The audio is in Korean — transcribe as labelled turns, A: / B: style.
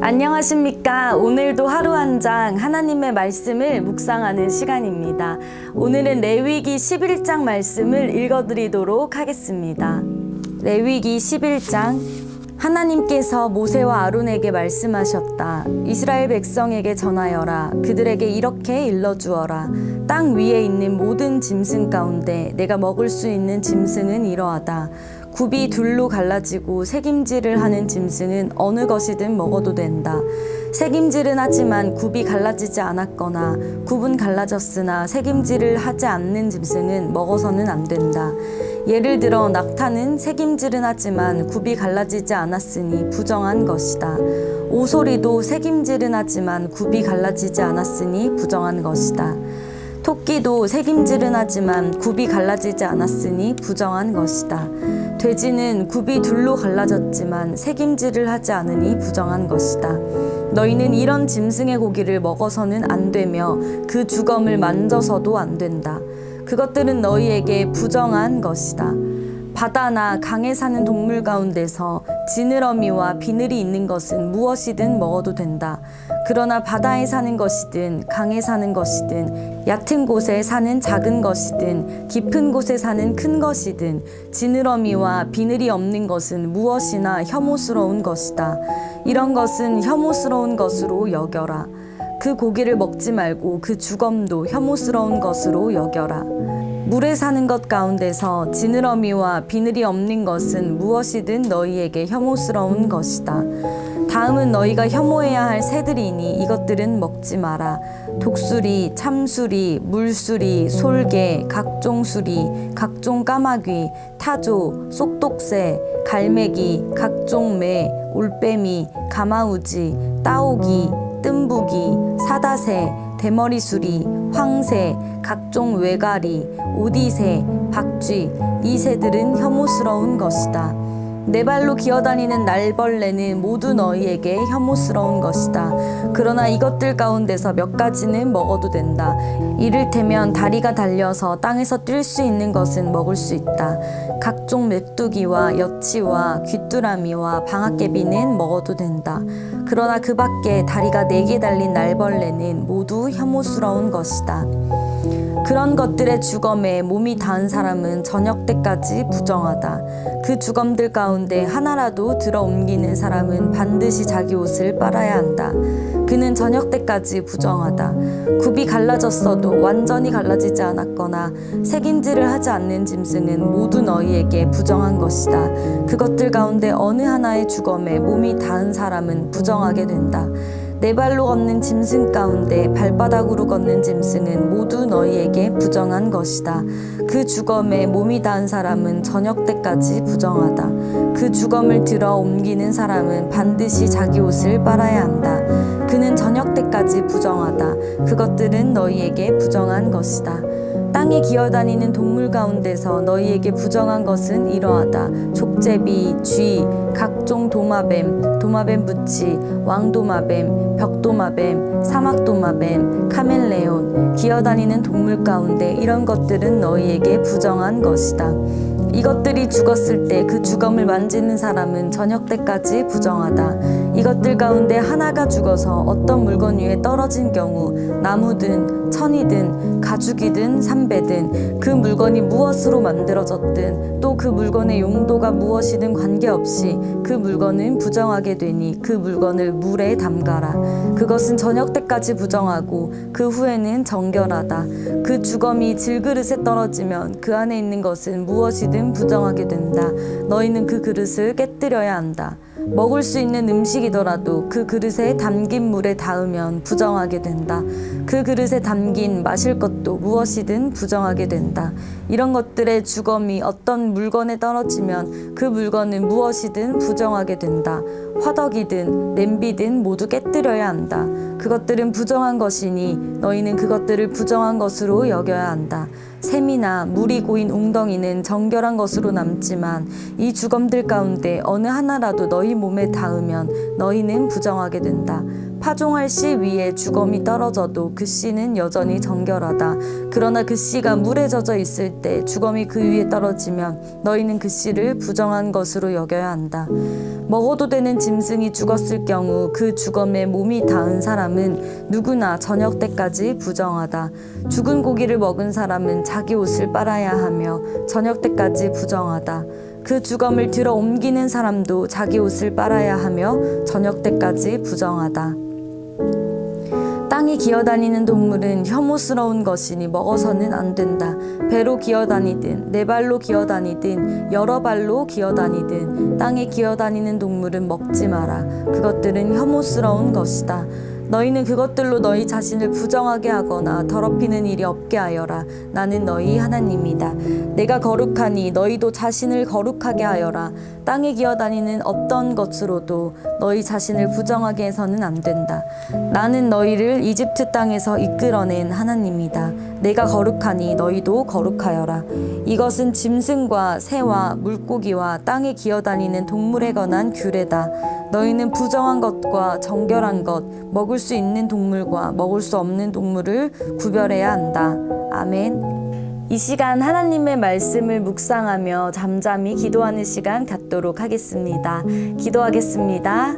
A: 안녕하십니까. 오늘도 하루 한 장 하나님의 말씀을 묵상하는 시간입니다. 오늘은 레위기 11장 말씀을 읽어드리도록 하겠습니다. 레위기 11장. 하나님께서 모세와 아론에게 말씀하셨다. 이스라엘 백성에게 전하여라. 그들에게 이렇게 일러주어라. 땅 위에 있는 모든 짐승 가운데 내가 먹을 수 있는 짐승은 이러하다. 굽이 둘로 갈라지고 새김질을 하는 짐승은 어느 것이든 먹어도 된다. 새김질은 하지만 굽이 갈라지지 않았거나 굽은 갈라졌으나 새김질을 하지 않는 짐승은 먹어서는 안 된다. 예를 들어 낙타는 새김질은 하지만 굽이 갈라지지 않았으니 부정한 것이다. 오소리도 새김질은 하지만 굽이 갈라지지 않았으니 부정한 것이다. 토끼도 새김질은 하지만 굽이 갈라지지 않았으니 부정한 것이다. 돼지는 굽이 둘로 갈라졌지만 새김질을 하지 않으니 부정한 것이다. 너희는 이런 짐승의 고기를 먹어서는 안 되며 그 주검을 만져서도 안 된다. 그것들은 너희에게 부정한 것이다. 바다나 강에 사는 동물 가운데서 지느러미와 비늘이 있는 것은 무엇이든 먹어도 된다. 그러나 바다에 사는 것이든 강에 사는 것이든 얕은 곳에 사는 작은 것이든 깊은 곳에 사는 큰 것이든 지느러미와 비늘이 없는 것은 무엇이나 혐오스러운 것이다. 이런 것은 혐오스러운 것으로 여겨라. 그 고기를 먹지 말고 그 주검도 혐오스러운 것으로 여겨라. 물에 사는 것 가운데서 지느러미와 비늘이 없는 것은 무엇이든 너희에게 혐오스러운 것이다. 다음은 너희가 혐오해야 할 새들이니 이것들은 먹지 마라. 독수리, 참수리, 물수리, 솔개, 각종 수리, 각종 까마귀, 타조, 쏙독새, 갈매기, 각종 매, 올빼미, 가마우지, 따오기, 뜸부기, 사다새, 대머리수리, 황새, 각종 외가리, 오디새, 박쥐, 이 새들은 혐오스러운 것이다. 네 발로 기어다니는 날벌레는 모두 너희에게 혐오스러운 것이다. 그러나 이것들 가운데서 몇 가지는 먹어도 된다. 이를테면 다리가 달려서 땅에서 뛸 수 있는 것은 먹을 수 있다. 각종 메뚜기와 여치와 귀뚜라미와 방앗개비는 먹어도 된다. 그러나 그 밖에 다리가 4개 달린 날벌레는 모두 혐오스러운 것이다. 그런 것들의 주검에 몸이 닿은 사람은 저녁 때까지 부정하다. 그 주검들 가운데 하나라도 들어 옮기는 사람은 반드시 자기 옷을 빨아야 한다. 그는 저녁 때까지 부정하다. 굽이 갈라졌어도 완전히 갈라지지 않았거나 새김질을 하지 않는 짐승은 모두 너희에게 부정한 것이다. 그것들 가운데 어느 하나의 주검에 몸이 닿은 사람은 부정하게 된다. 네 발로 걷는 짐승 가운데 발바닥으로 걷는 짐승은 모두 너희에게 부정한 것이다. 그 주검에 몸이 닿은 사람은 저녁 때까지 부정하다. 그 주검을 들어 옮기는 사람은 반드시 자기 옷을 빨아야 한다. 그는 저녁 때까지 부정하다. 그것들은 너희에게 부정한 것이다. 땅에 기어다니는 동물 가운데서 너희에게 부정한 것은 이러하다. 족제비, 쥐, 각종 도마뱀, 도마뱀 부치, 왕도마뱀, 벽도마뱀, 사막도마뱀, 카멜레온, 기어다니는 동물 가운데 이런 것들은 너희에게 부정한 것이다. 이것들이 죽었을 때 그 주검을 만지는 사람은 저녁 때까지 부정하다. 이것들 가운데 하나가 죽어서 어떤 물건 위에 떨어진 경우 나무든 천이든 가죽이든 삼배든 그 물건이 무엇으로 만들어졌든 또 그 물건의 용도가 무엇이든 관계없이 그 물건은 부정하게 되니 그 물건을 물에 담가라. 그것은 저녁 때까지 부정하고 그 후에는 정결하다. 그 주검이 질그릇에 떨어지면 그 안에 있는 것은 무엇이든 부정하게 된다. 너희는 그 그릇을 깨뜨려야 한다. 먹을 수 있는 음식이더라도 그 그릇에 담긴 물에 닿으면 부정하게 된다. 그 그릇에 담긴 마실 것도 무엇이든 부정하게 된다. 이런 것들의 주검이 어떤 물건에 떨어지면 그 물건은 무엇이든 부정하게 된다. 화덕이든 냄비든 모두 깨뜨려야 한다. 그것들은 부정한 것이니 너희는 그것들을 부정한 것으로 여겨야 한다. 샘이나 물이 고인 웅덩이는 정결한 것으로 남지만 이 주검들 가운데 어느 하나라도 너희 몸에 닿으면 너희는 부정하게 된다. 파종할 씨 위에 주검이 떨어져도 그 씨는 여전히 정결하다. 그러나 그 씨가 물에 젖어 있을 때 주검이 그 위에 떨어지면 너희는 그 씨를 부정한 것으로 여겨야 한다. 먹어도 되는 짐승이 죽었을 경우 그 주검에 몸이 닿은 사람은 누구나 저녁 때까지 부정하다. 죽은 고기를 먹은 사람은 자기 옷을 빨아야 하며 저녁 때까지 부정하다. 그 주검을 들어 옮기는 사람도 자기 옷을 빨아야 하며 저녁 때까지 부정하다. 땅이 기어다니는 동물은 혐오스러운 것이니 먹어서는 안 된다. 배로 기어다니든 네 발로 기어다니든 여러 발로 기어다니든 땅에 기어다니는 동물은 먹지 마라. 그것들은 혐오스러운 것이다. 너희는 그것들로 너희 자신을 부정하게 하거나 더럽히는 일이 없게 하여라. 나는 너희 하나님이다. 내가 거룩하니 너희도 자신을 거룩하게 하여라. 땅에 기어다니는 어떤 것으로도 너희 자신을 부정하게 해서는 안 된다. 나는 너희를 이집트 땅에서 이끌어낸 하나님이다. 내가 거룩하니 너희도 거룩하여라. 이것은 짐승과 새와 물고기와 땅에 기어다니는 동물에 관한 규례다. 너희는 부정한 것과 정결한 것, 먹을 수 있는 동물과 먹을 수 없는 동물을 구별해야 한다. 아멘. 이 시간 하나님의 말씀을 묵상하며 잠잠히 기도하는 시간 갖도록 하겠습니다. 기도하겠습니다.